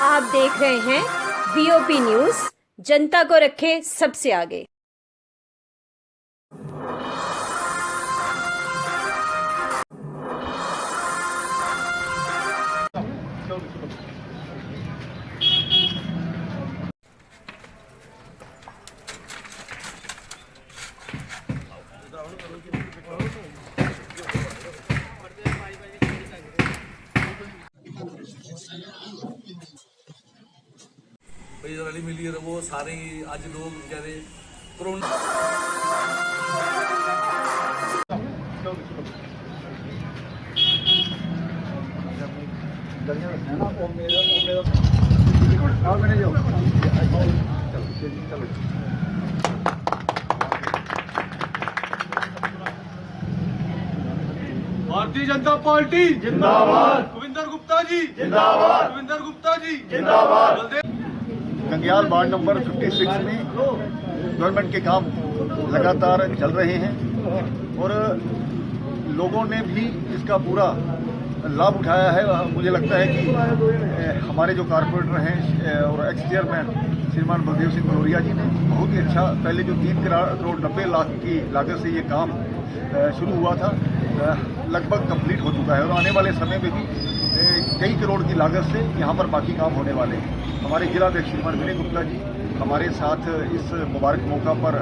आप देख रहे हैं वीओपी न्यूज, जनता को रखे सबसे आगे। भाई रली मिली है वो सारे आज लोग बेचारे कोरोना भारतीय जनता पार्टी जिंदाबाद। गोविंदर गुप्ता जी जिंदाबाद। गोविंदर गुप्ता जी जिंदाबाद। गंगयाल वार्ड नंबर 56 में गवर्नमेंट के काम लगातार चल रहे हैं और लोगों ने भी इसका पूरा लाभ उठाया है। मुझे लगता है कि हमारे जो कारपोरेटर हैं और एक्स चेयरमैन श्रीमान बलदेव सिंह भदौरिया जी ने बहुत ही अच्छा, पहले जो 3 करोड़ 90 लाख की लागत से ये काम शुरू हुआ था लगभग कंप्लीट हो चुका है और आने वाले समय में भी कई करोड़ की लागत से यहाँ पर बाकी काम होने वाले हैं। हमारे जिलाध्यक्ष श्रीमान विनय गुप्ता जी हमारे साथ इस मुबारक मौका पर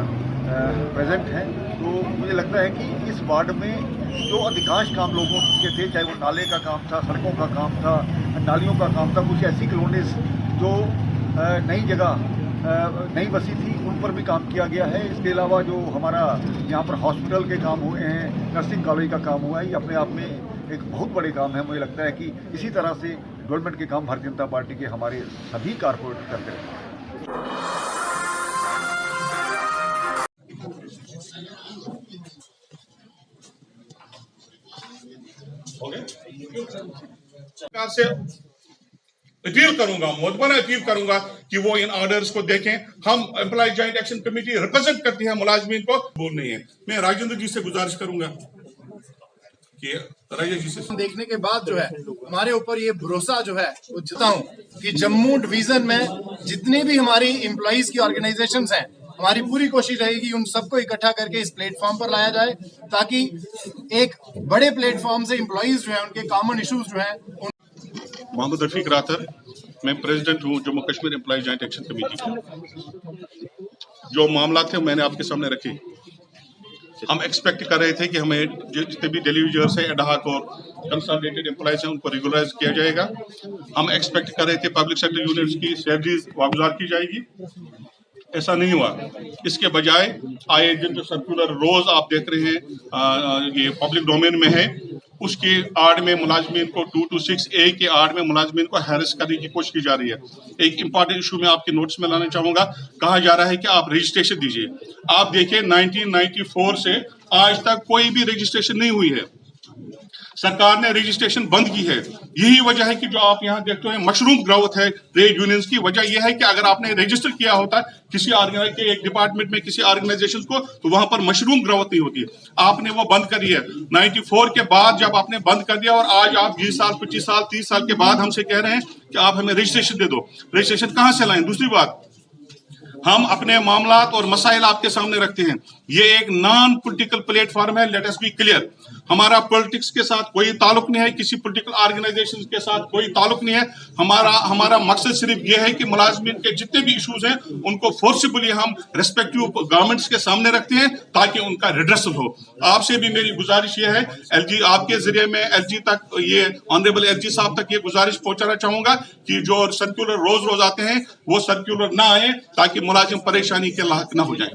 प्रेजेंट हैं। तो मुझे लगता है कि इस वार्ड में जो अधिकांश काम लोगों के थे, चाहे वो नाले का काम था, सड़कों का काम था, नालियों का काम था, कुछ ऐसी कॉलोनीज जो नई जगह नई बसी थी उन पर भी काम किया गया है। इसके अलावा जो हमारा यहाँ पर हॉस्पिटल के काम हुए हैं, नर्सिंग कॉलेज का काम हुआ है, ये अपने आप में एक बहुत बड़े काम है। मुझे लगता है कि इसी तरह से गवर्नमेंट के काम भारतीय जनता पार्टी के हमारे सभी कारपोरेटर करते हैं। सरकार से अपील करूंगा, मुद्दबाना अपील करूंगा कि वो इन ऑर्डर्स को देखें। हम employ joint action committee represent करती है मुलाजमीन को, बोल नहीं है। मैं राजेंद्र जी से गुजारिश करूंगा कि राजेश जी से देखने के बाद जो है हमारे ऊपर ये भरोसा जो है वो जता हूँ कि जम्मू डिवीजन में जितनी भी हमारी एम्प्लॉइज की ऑर्गेनाइजेशंस हैं, हमारी पूरी कोशिश रहेगी उन सबको इकट्ठा करके इस प्लेटफॉर्म पर लाया जाए ताकि एक बड़े प्लेटफॉर्म से एम्प्लॉइज जो है उनके कॉमन इश्यूज जो है। मोहम्मद रफीक रातर, मैं प्रेसिडेंट हूँ Jammu Kashmir employ joint action committee का। जो मामला थे मैंने आपके सामने रखे। हम एक्सपेक्ट कर रहे थे कि हमें जितने भी डेलीवर्स हैं, एडहॉक और कंसोलिडेटेड एम्प्लॉइज हैं, उनको रेगुलराइज किया जाएगा। हम एक्सपेक्ट कर रहे थे पब्लिक सेक्टर यूनिट्स की सैलरीज वागुजार की जाएगी। ऐसा नहीं हुआ। इसके बजाय आए दिन जो सर्कुलर रोज आप देख रहे हैं ये पब्लिक डोमेन में है, उसके आड़ में मुलाजमीन को 226A के आड़ में मुलाजमीन को हैरेस करने की कोशिश की जा रही है। एक इंपॉर्टेंट इशू में आपके नोट्स में लाना चाहूंगा। कहा जा रहा है कि आप रजिस्ट्रेशन दीजिए। आप देखिए 1994 से आज तक कोई भी रजिस्ट्रेशन नहीं हुई है। सरकार ने रजिस्ट्रेशन बंद की है। यही वजह है कि जो आप यहाँ देखते हैं मशरूम ग्रोथ है ट्रेड यूनियंस की। वजह यह है कि अगर आपने रजिस्टर किया होता किसी एक डिपार्टमेंट में किसी ऑर्गेनाइजेशन को, तो वहां पर मशरूम ग्रोथ नहीं होती। आपने वो बंद करी है 94 के बाद। जब आपने बंद कर दिया और आज आप 20 साल 25 साल 30 साल के बाद हमसे कह रहे हैं कि आप हमें रजिस्ट्रेशन दे दो। रजिस्ट्रेशन कहां से लाएं? दूसरी बात, हम अपने मामलात और मसाइल आपके सामने रखते हैं। ये एक नॉन पॉलिटिकल प्लेटफॉर्म है। लेट अस बी क्लियर, हमारा पॉलिटिक्स के साथ कोई ताल्लुक नहीं है, किसी पॉलिटिकल ऑर्गेनाइजेशन के साथ कोई ताल्लुक नहीं है। हमारा मकसद सिर्फ ये है कि मुलाजमीन के जितने भी इश्यूज हैं उनको फोर्सिबली हम रिस्पेक्टिव गवर्नमेंट्स के सामने रखते हैं ताकि उनका रिड्रेसल हो। आपसे भी मेरी गुजारिश ये है, एलजी आपके जरिए में एलजी तक, ये ऑनरेबल एलजी साहब तक ये गुजारिश पहुंचाना चाहूंगा कि जो सर्कुलर रोज रोज आते हैं वो सर्कुलर ना आए ताकि मुलाजिम परेशानी के लायक न हो जाए।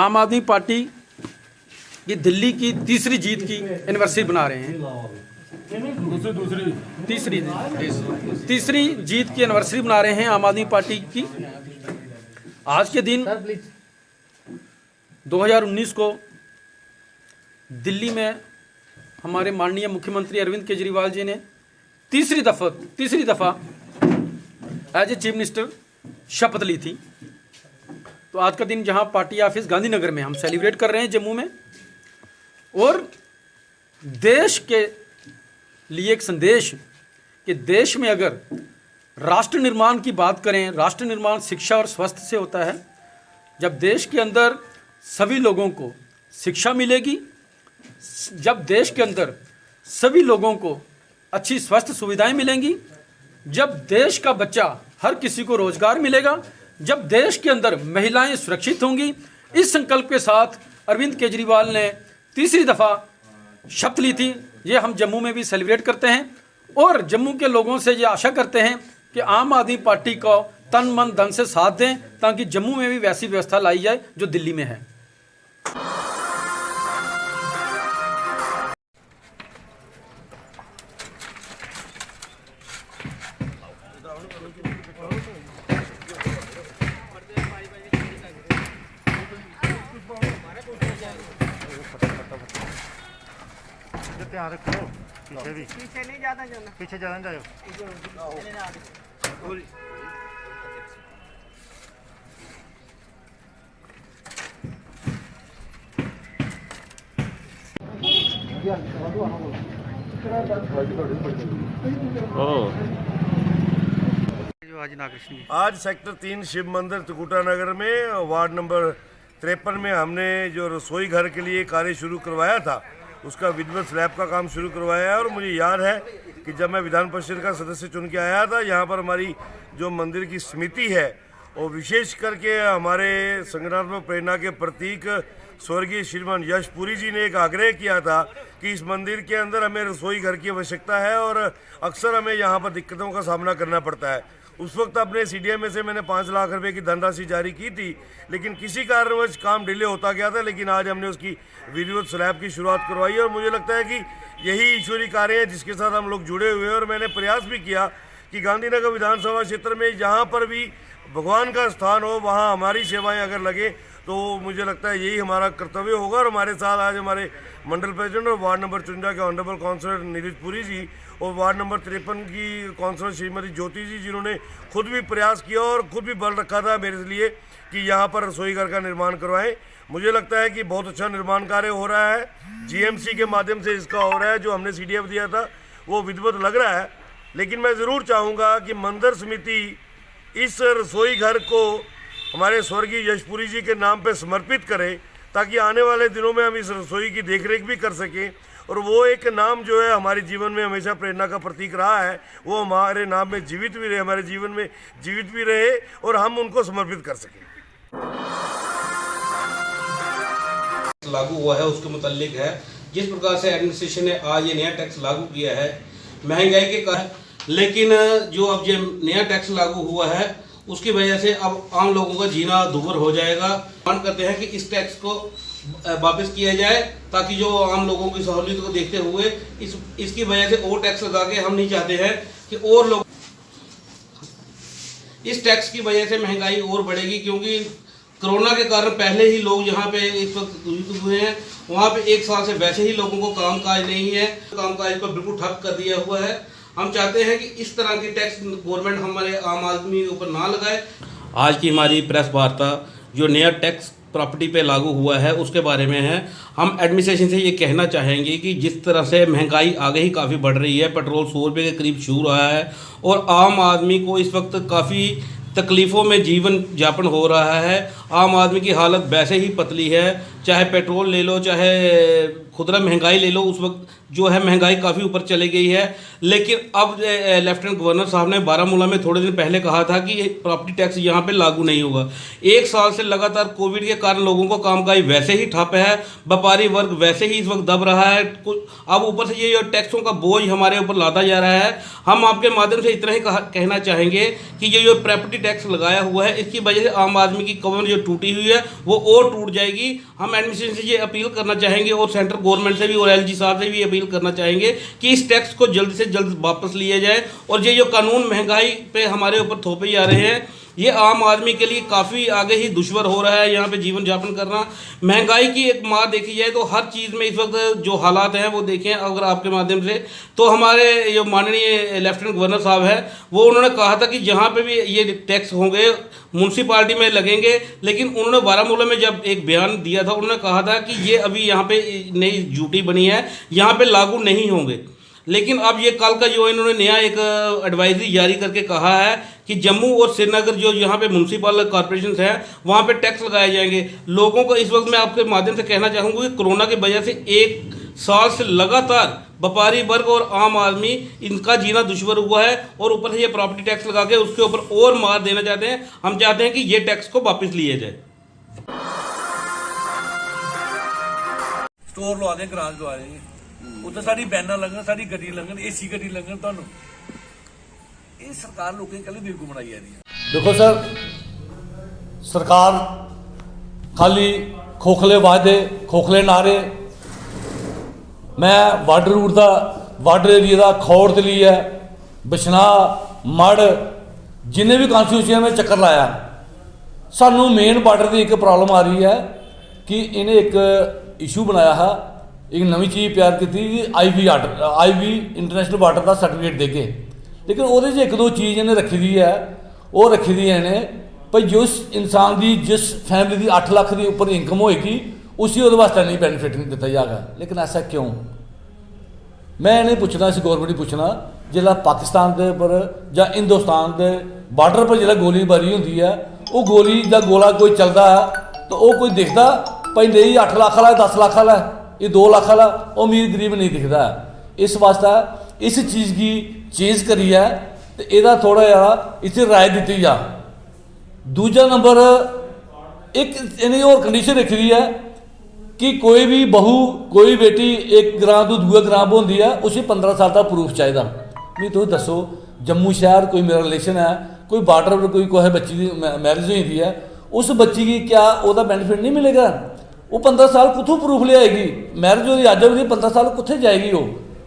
आम आदमी पार्टी की दिल्ली की तीसरी जीत की एनिवर्सरी बना रहे हैं। तीसरी जीत की एनिवर्सरी बना रहे हैं आम आदमी पार्टी की। आज के दिन 2019 को दिल्ली में हमारे माननीय मुख्यमंत्री अरविंद केजरीवाल जी ने तीसरी दफ़ा एज ए चीफ मिनिस्टर शपथ ली थी। तो आज का दिन जहां पार्टी ऑफिस गांधीनगर में हम सेलिब्रेट कर रहे हैं जम्मू में, और देश के लिए एक संदेश कि देश में अगर राष्ट्र निर्माण की बात करें, राष्ट्र निर्माण शिक्षा और स्वास्थ्य से होता है। जब देश के अंदर सभी लोगों को शिक्षा मिलेगी, जब देश के अंदर सभी लोगों को अच्छी स्वास्थ्य सुविधाएं मिलेंगी, जब देश का बच्चा हर किसी को रोजगार मिलेगा, जब देश के अंदर महिलाएं सुरक्षित होंगी, इस संकल्प के साथ अरविंद केजरीवाल ने तीसरी दफ़ा शपथ ली थी। ये हम जम्मू में भी सेलिब्रेट करते हैं और जम्मू के लोगों से ये आशा करते हैं कि आम आदमी पार्टी को तन मन धन से साथ दें ताकि जम्मू में भी वैसी व्यवस्था लाई जाए जो दिल्ली में है। ध्यान रखो, पीछे भी पीछे नहीं जाना, पीछे जाना जाओ। आज सेक्टर 3 शिव मंदिर त्रिकुटा नगर में वार्ड नंबर 53 में हमने जो रसोई घर के लिए कार्य शुरू करवाया था, उसका विधिवत स्लैब का काम शुरू करवाया है। और मुझे याद है कि जब मैं विधान परिषद का सदस्य चुन के आया था, यहाँ पर हमारी जो मंदिर की समिति है, और विशेष करके हमारे संगठनात्मक प्रेरणा के प्रतीक स्वर्गीय श्रीमान यश पुरी जी ने एक आग्रह किया था कि इस मंदिर के अंदर हमें रसोई घर की आवश्यकता है और अक्सर हमें यहाँ पर दिक्कतों का सामना करना पड़ता है। उस वक्त अपने CDM में से मैंने 5 लाख रुपए की धनराशि जारी की थी, लेकिन किसी कारणवश काम डिले होता गया था। लेकिन आज हमने उसकी विधिवत स्लैब की शुरुआत करवाई और मुझे लगता है कि यही ईश्वरीय कार्य है जिसके साथ हम लोग जुड़े हुए हैं। और मैंने प्रयास भी किया कि गांधीनगर विधानसभा क्षेत्र में जहाँ पर भी भगवान का स्थान हो, वहाँ हमारी सेवाएँ अगर लगे तो मुझे लगता है यही हमारा कर्तव्य होगा। और हमारे साथ आज हमारे मंडल प्रेसिडेंट और वार्ड नंबर 53 के ऑनरेबल काउंसलर नीरज पुरी जी और वार्ड नंबर 53 की काउंसलर श्रीमती ज्योति जी, जिन्होंने खुद भी प्रयास किया और खुद भी बल रखा था मेरे लिए कि यहाँ पर रसोई घर का निर्माण करवाएं। मुझे लगता है कि बहुत अच्छा निर्माण कार्य हो रहा है, GMC के माध्यम से इसका हो रहा है। जो हमने CDF दिया था वो विधिवत लग रहा है, लेकिन मैं ज़रूर चाहूँगा कि मंदिर समिति इस रसोई घर को हमारे स्वर्गीय यशपुरी जी के नाम पे समर्पित करें, ताकि आने वाले दिनों में हम इस रसोई की देखरेख भी कर सकें। और वो एक नाम जो है हमारे जीवन में हमेशा प्रेरणा का प्रतीक रहा है, वो हमारे नाम में जीवित भी रहे, हमारे जीवन में जीवित भी रहे और हम उनको समर्पित कर सकें। लागू हुआ है उसके मुतालिक है। जिस प्रकार से एडमिनिस्ट्रेशन ने आज ये नया टैक्स लागू किया है महंगाई के कारण, लेकिन जो अब ये नया टैक्स लागू हुआ है उसकी वजह से अब आम लोगों का जीना दूभर हो जाएगा। मांग करते हैं कि इस टैक्स को वापस किया जाए, ताकि जो आम लोगों की सहूलियत को देखते हुए इसकी वजह से और टैक्स लगा के हम नहीं चाहते हैं कि और लोग इस टैक्स की वजह से महंगाई और बढ़ेगी, क्योंकि कोरोना के कारण पहले ही लोग यहाँ पे इस वक्त दुखी हुए हैं। वहाँ पे 1 साल से वैसे ही लोगों को कामकाज नहीं है, कामकाज को बिल्कुल ठप कर दिया हुआ है। हम चाहते हैं कि इस तरह की टैक्स गवर्नमेंट हमारे आम आदमी के ऊपर ना लगाए। आज की हमारी प्रेस वार्ता जो नया टैक्स प्रॉपर्टी पे लागू हुआ है उसके बारे में है। हम एडमिनिस्ट्रेशन से ये कहना चाहेंगे कि जिस तरह से महंगाई आगे ही काफ़ी बढ़ रही है, पेट्रोल 100 रुपये के करीब छू रहा है और आम आदमी को इस वक्त काफ़ी तकलीफ़ों में जीवन यापन हो रहा है। आम आदमी की हालत वैसे ही पतली है, चाहे पेट्रोल ले लो, चाहे खुदरा महंगाई ले लो, उस वक्त जो है महंगाई काफ़ी ऊपर चली गई है। लेकिन अब लेफ्टिनेंट गवर्नर साहब ने बारामूला में थोड़े दिन पहले कहा था कि प्रॉपर्टी टैक्स यहाँ पे लागू नहीं होगा। 1 साल से लगातार कोविड के कारण लोगों को कामकाज वैसे ही ठप है, व्यापारी वर्ग वैसे ही इस वक्त दब रहा है। अब ऊपर से ये टैक्सों का बोझ हमारे ऊपर लादा जा रहा है। हम आपके माध्यम से इतना ही कहना चाहेंगे कि ये जो प्रॉपर्टी टैक्स लगाया हुआ है, इसकी वजह से आम आदमी की कमर जो टूटी हुई है वो और टूट जाएगी। हम एडमिनिस्ट्रेशन से ये अपील करना चाहेंगे और सेंट्रल गवर्नमेंट से भी और एलजी साहब से भी अपील करना चाहेंगे कि इस टैक्स को जल्द से जल्द वापस लिया जाए। और ये जो कानून महंगाई पे हमारे ऊपर थोपे जा रहे हैं, ये आम आदमी के लिए काफ़ी आगे ही दुश्वार हो रहा है यहाँ पे जीवन यापन करना। महंगाई की एक मार देखी जाए तो हर चीज़ में इस वक्त जो हालात हैं वो देखें अगर आपके माध्यम से, तो हमारे जो माननीय लेफ्टिनेंट गवर्नर साहब है वो उन्होंने कहा था कि जहाँ पे भी ये टैक्स होंगे म्यूनसिपालिटी में लगेंगे। लेकिन उन्होंने बारामूला में जब एक बयान दिया था, उन्होंने कहा था कि ये अभी यहाँ पे नई ड्यूटी बनी है, यहाँ पे लागू नहीं होंगे। लेकिन अब ये कल का जो इन्होंने नया एक एडवाइजरी जारी करके कहा है कि जम्मू और श्रीनगर जो यहाँ पे म्यूनसिपल कॉर्पोरेशन हैं वहाँ पे टैक्स लगाए जाएंगे। लोगों को इस वक्त मैं आपके माध्यम से कहना चाहूँगा कि कोरोना की वजह से 1 साल से लगातार व्यापारी वर्ग और आम आदमी इनका जीना दुश्वार हुआ है और ऊपर से ये प्रॉपर्टी टैक्स लगा के उसके ऊपर और मार देना चाहते हैं। हम चाहते हैं कि ये टैक्स को वापस लिया जाए। स्टोर लवा दे, गराज लवा देंगे, ਉੱਥੇ ਸਾਡੀ ਬੈਨਾਂ ਲੱਗਣ, ਸਾਡੀ ਗੱਡੀ ਲੱਗਣ, ਏਸੀ ਗੱਡੀ ਲੱਗਣ। ਤੁਹਾਨੂੰ ਇਹ ਸਰਕਾਰ ਲੋਕਾਂ ਦੀ ਕੱਲੀ ਬੇਵਕੂਫ ਬਣਾਈ ਜਾ ਰਹੀ ਹੈ। देखो सर, सरकार खाली खोखले वादे, खोखले नारे। मैं बार्डर रूट का, बार्डर एरिया का खौड़ दली है, बिछना, मड़, जिन्हें भी कॉन्स्टिट्यूंसियां में चक्कर लाया, सानू मेन बार्डर की एक प्रॉब्लम आ रही है कि इन्हें एक इशू बनाया है, एक नवी चीज़ तैयार की थी आई.वी. इंटरनेशनल वाटर का सर्टिफिकेट देके। लेकिन वो एक दो चीज़ इन्हें रखी दी है, वो रखी दी है इन्हें भाई जिस इंसान की, जिस फैमिली की 8 लाख के ऊपर इनकम होएगी उसी वो वास्ते नहीं बेनीफिट नहीं दिता जाएगा। लेकिन ऐसा क्यों? मैं इन्हें पूछना, इस गौरमेंट पूछना, जिला पाकिस्तान के उपर या हिंदुस्तान के बार्डर पर जो गोलीबारी होती है, वो गोली या गोला कोई चलता है तो वो कोई दिखता भाई नहीं 8 लाख वाला, 10 लाख वाला, ये 2 लाख वाला, वो अमीर गरीब नहीं दिखता है। इस वास्ते इस चीज़ की चेंज करी है तो यदा थोड़ा जहा इसे राय दी जा। दूजा नंबर, एक इन्हें और कंडीशन रखी दी है कि कोई भी बहू, कोई बेटी एक ग्रां तो दूए ग्रां पर होती है, उसे 15 साल का प्रूफ चाहिए। नहीं तुम दसो, जम्मू शहर कोई मेरा रिलेशन है, कोई बार्डर पर कोई बच्ची की मैरिज हुई है, उस बच्ची की क्या वह बेनीफिट नहीं मिलेगा? वो 15 साल कुत्थों प्रूफ ले आएगी? मैरिज होगी अज होगी, 15 साल कुत्थे जाएगी? वो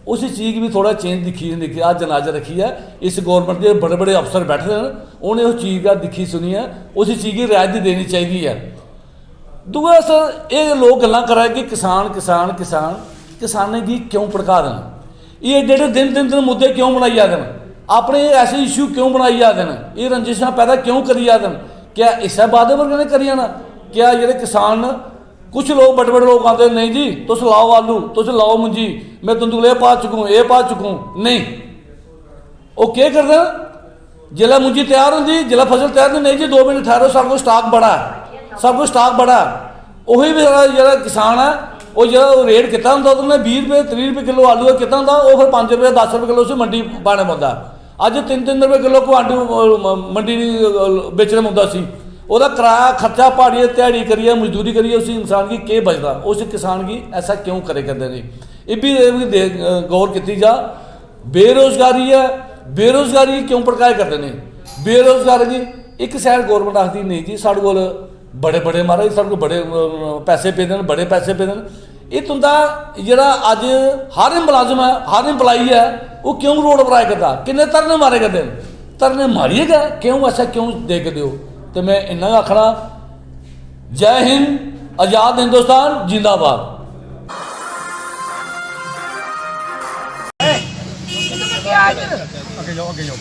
उस चीज़ भी थोड़ा चेंज दिखी आज जनाजा रखी है। इस गवर्नमेंट के बड़े बड़े अफसर बैठे हैं, उन्हें उस चीज़ का दिखी सुनी है, उस चीज़ की रियायत देनी चाहिए है। दूसरा सर, ये लोग गल्लां करा कि किसान किसान किसान, किसाने की क्यों भड़का देन? ये जेडे दिन मुद्दे क्यों बनाई जाते हैं? अपने ऐसे इशू क्यों बनाई जाते हैं? ये रंजिशां पैदा क्यों करी जाते हैं? क्या इस वादे वर्ग ने करी जाना? क्या जेडे किसान, कुछ लोग बड़े बड़े लोग आते नहीं जी तुस लाओ आलू, तुस लाओ मुंजी, मैं तुंदू ये पा चुकूँ, ये पा चुकूँ, नहीं। वो क्या करते हैं? जिला मुंजी तैयार होती, जिला फसल तैयार नहीं जी 2 महीने ठहरो, सब कुछ स्टाक बड़ा है, सब कुछ स्टाक बड़ा है। वही भी जो किसान है वो जो रेट कितना होंगे उन्हें 20 रुपये 30 रुपये किलो आलू है कितना होंगे, वो फिर 5 रुपये 10 रुपये किलो से मंडी पाने पौधा। अज 3-3 रुपये किलो को आलू मंडी बेचने पौधा सी, ਉਹਦਾ किराया खर्चा पाड़िए दिहाड़ी करिए मजदूरी करिए, उस इंसान की क्या बचता? उस किसान की ऐसा क्यों करे करते हैं? ये भी गौर की जा। बेरोजगारी है, बेरोजगारी क्यों भड़काए करते हैं? बेरोजगारी की एक साइड गौरमेंट आखती नहीं जी साढ़े को बड़े बड़े महाराज साढ़े को बड़े पैसे पे देन, बड़े पैसे पे देन। ये तुंदा जरा अज हर मुलाजम है, हर इंपलाई है, वो क्यों रोड पर आए करता? किन्ने तरने मारे करते हैं? तरने मारिएगा क्यों? ऐसा क्यों दे के दो? तो मैं इन्ना आखना, जय हिंद, आजाद हिंदुस्तान जिंदाबाद। आगे जाओ, आगे जाओ।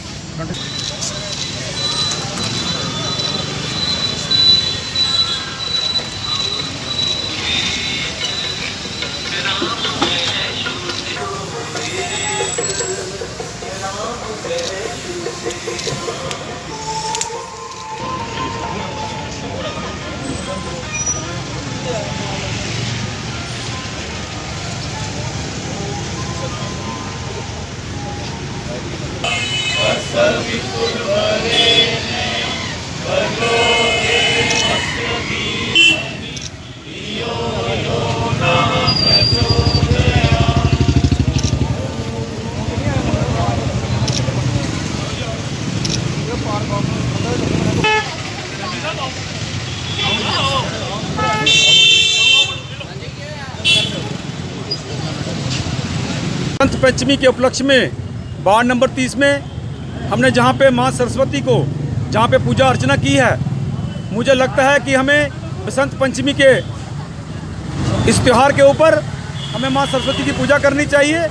पंचमी के उपलक्ष्य में वार्ड नंबर 30 में हमने जहाँ पे माँ सरस्वती को जहाँ पे पूजा अर्चना की है, मुझे लगता है कि हमें बसंत पंचमी के इस त्यौहार के ऊपर हमें माँ सरस्वती की पूजा करनी चाहिए।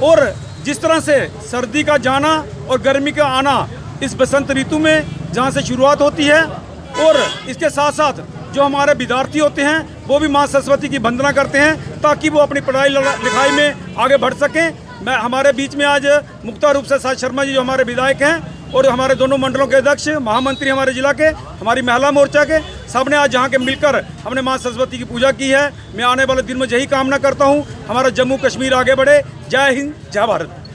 और जिस तरह से सर्दी का जाना और गर्मी का आना इस बसंत ऋतु में जहाँ से शुरुआत होती है, और इसके साथ साथ जो हमारे विद्यार्थी होते हैं वो भी माँ सरस्वती की वंदना करते हैं ताकि वो अपनी पढ़ाई लिखाई में आगे बढ़ सकें। मैं हमारे बीच में आज मुख्य रूप से साज शर्मा जी जो हमारे विधायक हैं और हमारे दोनों मंडलों के अध्यक्ष, महामंत्री हमारे जिला के, हमारी महिला मोर्चा के, सबने आज जहाँ के मिलकर हमने माँ सरस्वती की पूजा की है। मैं आने वाले दिन में यही कामना करता हूँ हमारा जम्मू कश्मीर आगे बढ़े। जय हिंद, जय भारत।